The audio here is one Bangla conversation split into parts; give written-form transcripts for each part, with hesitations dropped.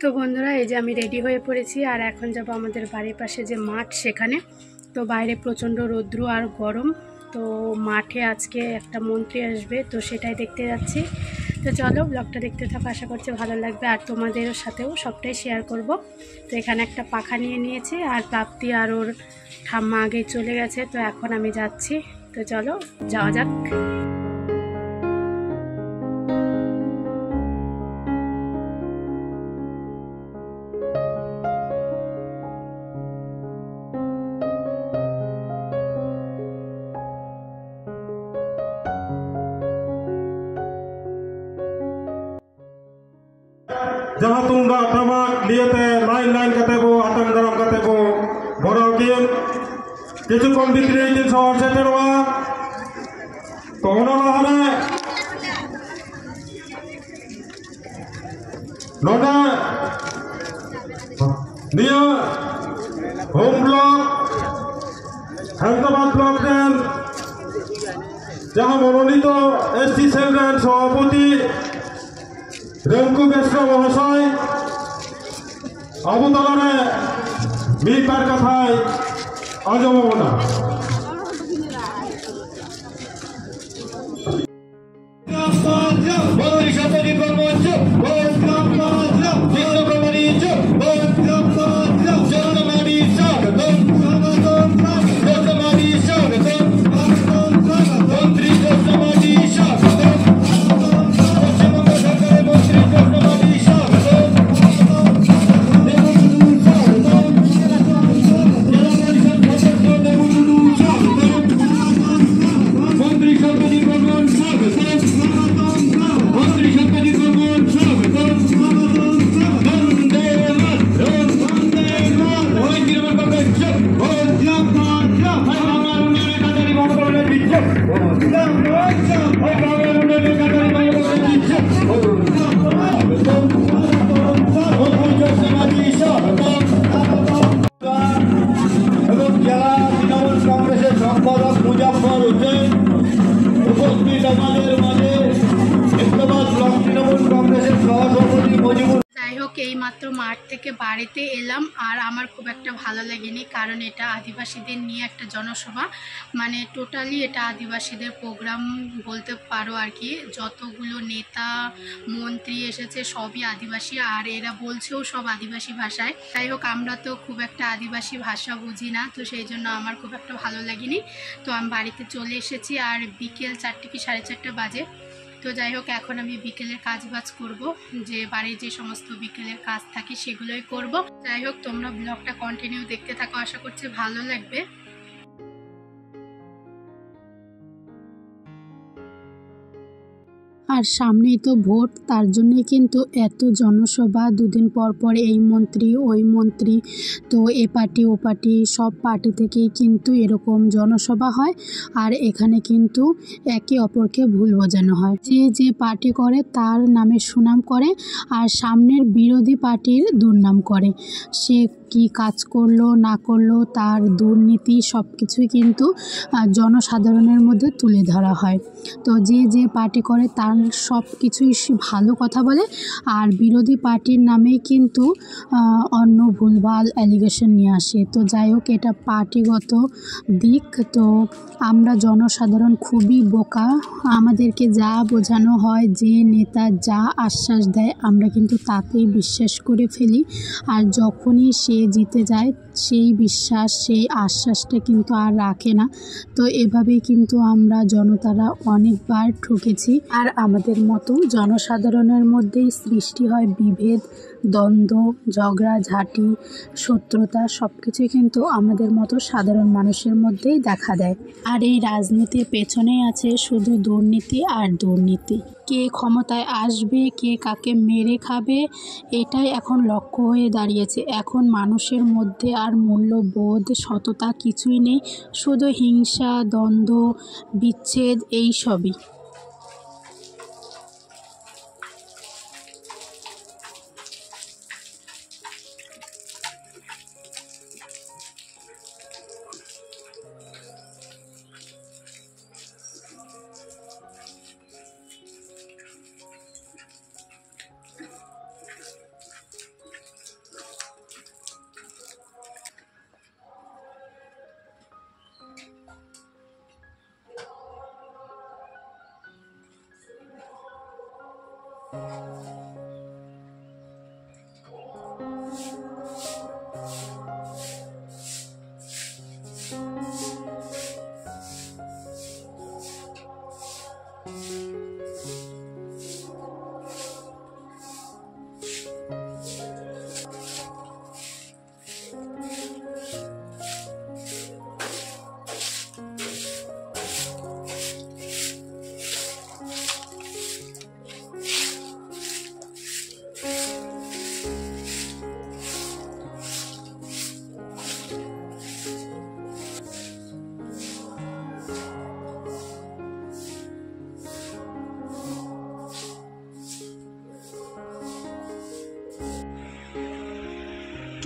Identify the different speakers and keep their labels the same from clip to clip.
Speaker 1: তো বন্ধুরা, এই যে আমি রেডি হয়ে পড়েছি আর এখন যাব আমাদের বাড়ির পাশে যে মাঠ সেখানে। তো বাইরে প্রচণ্ড রৌদ্র আর গরম, তো মাঠে আজকে একটা মন্ত্রী আসবে, তো সেটাই দেখতে যাচ্ছি। তো চলো ব্লগটা দেখতে থাকো, আশা করছি ভালো লাগবে আর তোমাদের সাথেও সবটাই শেয়ার করব। তো এখানে একটা পাখা নিয়ে নিয়েছি আর প্রাপ্তি আর ওর ঠাম্মা আগেই চলে গেছে, তো এখন আমি যাচ্ছি। তো চলো যাওয়া যাক।
Speaker 2: जहाँ तुंगा टमाक लिए थे लाइन लाइन कते वो आतंक गरम कते वो बड़ा किन किचु कम बिक्री किन सवार से चलवा तो उन्होंने हमें नोटा निया होम ब्लॉक हैदराबाद ब्लॉक डेन जहाँ मनोनीत एसटी सेल डेन सभापति रेंकु बेस्रा महाशय अवतरणे मिलकर कथाय अजमना
Speaker 1: যাই হোক, এইমাত্র মাঠ থেকে বাড়িতে এলাম আর আমার খুব একটা ভালো লাগেনি, কারণ এটা আদিবাসীদের নিয়ে একটা জনসভা, মানে টোটালি এটা আদিবাসীদের প্রোগ্রাম বলতে পারো আর কি। যতগুলো নেতা মন্ত্রী এসেছে সবই আদিবাসী আর এরা বলছেও সব আদিবাসী ভাষায়। যাই হোক, আমরা তো খুব একটা আদিবাসী ভাষা বুঝি না, তো সেই জন্য আমার খুব একটা ভালো লাগেনি। তো আমি বাড়িতে চলে এসেছি আর বিকেল 4টে কি 4:30 বাজে। তো যাই হোক, এখন আমি বিকেলের কাজবাজ করব, যে বাড়ির যে সমস্ত বিকেলের কাজ থাকে সেগুলোই করব। যাই হোক, তোমরা ব্লগটা কন্টিনিউ দেখতে থাকো, আশা করছি ভালো লাগবে। আর সামনেই তো ভোট, তার জন্যই কিন্তু এত জনসভা, দুদিন পর পর এই মন্ত্রী ওই মন্ত্রী, তো এ পার্টি ও পার্টি সব পার্টি থেকেই কিন্তু এরকম জনসভা হয়। আর এখানে কিন্তু একে অপরকে ভুল বোঝানো হয়, যে যে পার্টি করে তার নামে সুনাম করে আর সামনের বিরোধী পার্টির দুর্নাম করে। সে কি কাজ করলো না করলো, তার দুর্নীতি সব কিছুই কিন্তু জনসাধারণের মধ্যে তুলে ধরা হয়। তো যে যে পার্টি করে তার সব কিছুই ভালো কথা বলে আর বিরোধী পার্টির নামেই কিন্তু অন্য ভুলভাল অ্যালিগেশন নিয়ে আসে। তো যাই হোক, এটা পার্টিগত দিক। তো আমরা জনসাধারণ খুবই বোকা, আমাদেরকে যা বোঝানো হয়, যে নেতা যা আশ্বাস দেয় আমরা কিন্তু তাতেই বিশ্বাস করে ফেলি। আর যখনই সে জিতে যায় সেই বিশ্বাস সেই আশ্বাসটা কিন্তু আর রাখে না। তো এভাবেই কিন্তু আমরা জনতারা অনেকবার ঠকেছি আর আমাদের মতো জনসাধারণের মধ্যেই সৃষ্টি হয় বিভেদ, দ্বন্দ্ব, ঝগড়াঝাঁটি, শত্রুতা, সব কিছুই কিন্তু আমাদের মতো সাধারণ মানুষের মধ্যেই দেখা দেয়। আর এই রাজনীতির পেছনেই আছে শুধু দুর্নীতি আর দুর্নীতি। কে ক্ষমতায় আসবে, কে কাকে মেরে খাবে, এটাই এখন লক্ষ্য হয়ে দাঁড়িয়েছে। এখন মানুষের মধ্যে আর মূল্যবোধ, সততা কিছুই নেই, শুধু হিংসা, দ্বন্দ্ব, বিচ্ছেদ, এই সবই।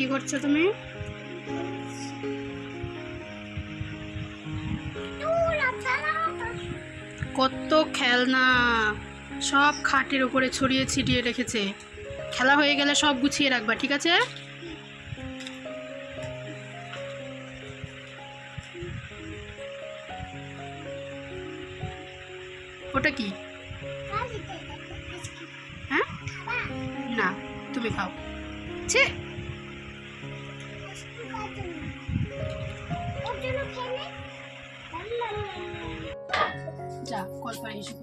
Speaker 1: কি করছো তুমি? কত খেলনা সব খাটের উপরে ছড়িয়ে ছিটিয়ে রেখেছে। খেলা হয়ে গেলে সব গুছিয়ে রাখবা, ঠিক আছে? ওটা কি? হ্যাঁ, না তুমি খাও। ছে, যা কল্পনা এসে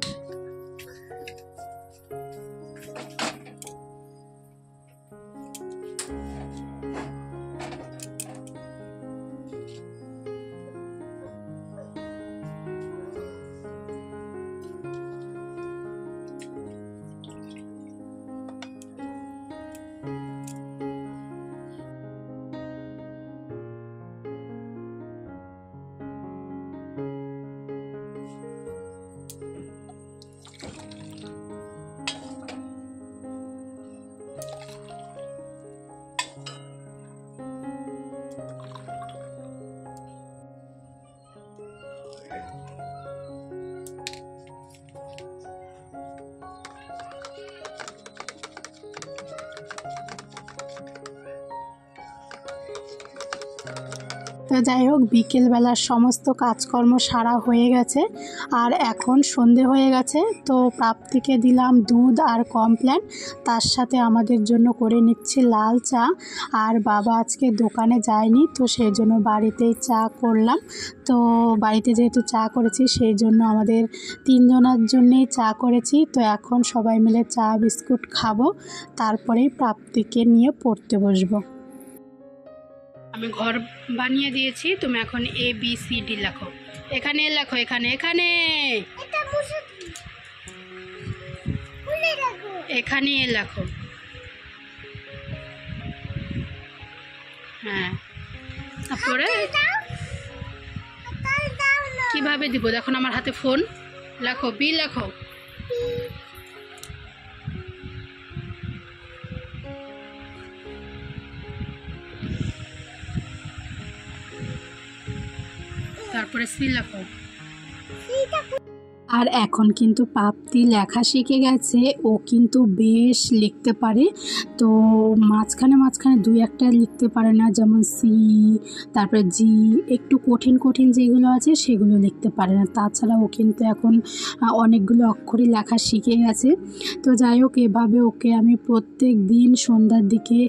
Speaker 1: তো যাই হোক, বিকেলবেলার সমস্ত কাজকর্ম সারা হয়ে গেছে আর এখন সন্ধে হয়ে গেছে। তো প্রাপ্তিকে দিলাম দুধ আর কমপ্লেন, তার সাথে আমাদের জন্য করে নিচ্ছি লাল চা। আর বাবা আজকে দোকানে যায়নি, তো সেই জন্য বাড়িতেই চা করলাম। তো বাড়িতে যেহেতু চা করেছি সেই জন্য আমাদের তিনজনের জন্যেই চা করেছি। তো এখন সবাই মিলে চা বিস্কুট খাবো, তারপরেই প্রাপ্তিকে নিয়ে পড়তে বসবো। আমি ঘর বানিয়ে দিয়েছি, তুমি এখন ABCD লেখো। এখানে লেখো, এখানে এখানে এখানে লেখো। হ্যাঁ, তারপরে কিভাবে দিব দেখো না, আমার হাতে ফোন। লেখো, বি লেখো। তারপরে সি লেখো। আর এখন কিন্তু প্রাপ্তি লেখা শিখে গেছে, ও কিন্তু বেশ লিখতে পারে। তো মাঝখানে মাঝখানে দুই একটা লিখতে পারে না, যেমন সি, তারপরে জি, একটু কঠিন কঠিন যেগুলো আছে সেগুলো লিখতে পারে না। তাছাড়া ও কিন্তু এখন অনেকগুলো অক্ষরই লেখা শিখে গেছে। তো যাই হোক, এভাবে ওকে আমি প্রত্যেক দিন সন্ধ্যার দিকে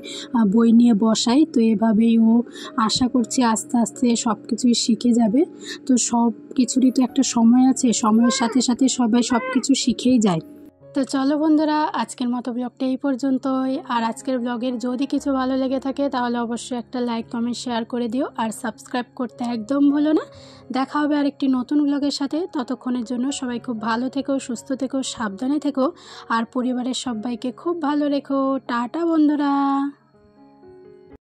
Speaker 1: বই নিয়ে বসাই। তো এভাবেই ও আশা করছি আস্তে আস্তে সব কিছুই শিখে যাবে। তো সব কিছুরই তো একটা সময় আছে, সময়ের সাথে সাথে সবাই সব কিছু শিখেই যায়। তো চলো বন্ধুরা, আজকের মতো ব্লগটা এই পর্যন্তই। আর আজকের ব্লগের যদি কিছু ভালো লেগে থাকে তাহলে অবশ্যই একটা লাইক কমেন্ট শেয়ার করে দিও, আর সাবস্ক্রাইব করতে একদম ভুলো না। দেখা হবে আরেকটি নতুন ব্লগের সাথে। ততক্ষণের জন্য সবাই খুব ভালো থেকো, সুস্থ থেকো, সাবধানে থেকো, আর পরিবারের সবাইকে খুব ভালো রেখো। টাটা বন্ধুরা।